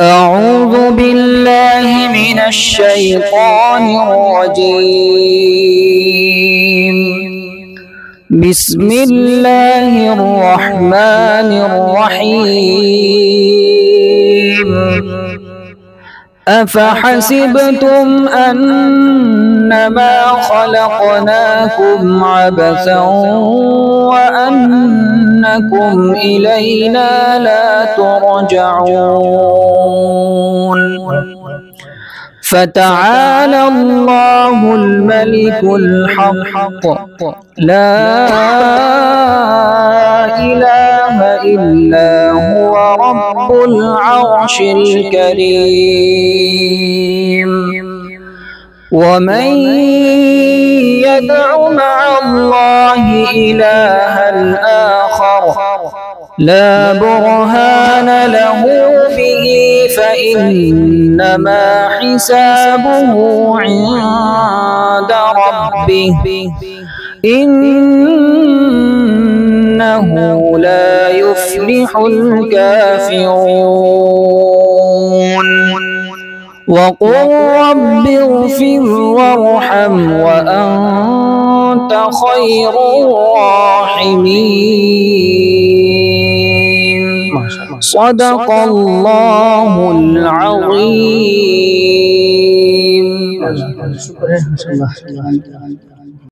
أعوذ بالله من الشيطان الرجيم. بسم الله الرحمن الرحيم. أفحسبتم أنما خلقناكم عبثا وأنكم إلينا لا ترجعون؟ فتعالى الله الملك الحق، لا إله إلا هو رب العرش الكريم. ومن يدع مع الله إلها آخر لا برهان له به فإنما حسابه عند ربه، إنه لا يفلح الكافرون. وقل رب اغفر وارحم وأنت خير الراحمين. صدق الله العظيم.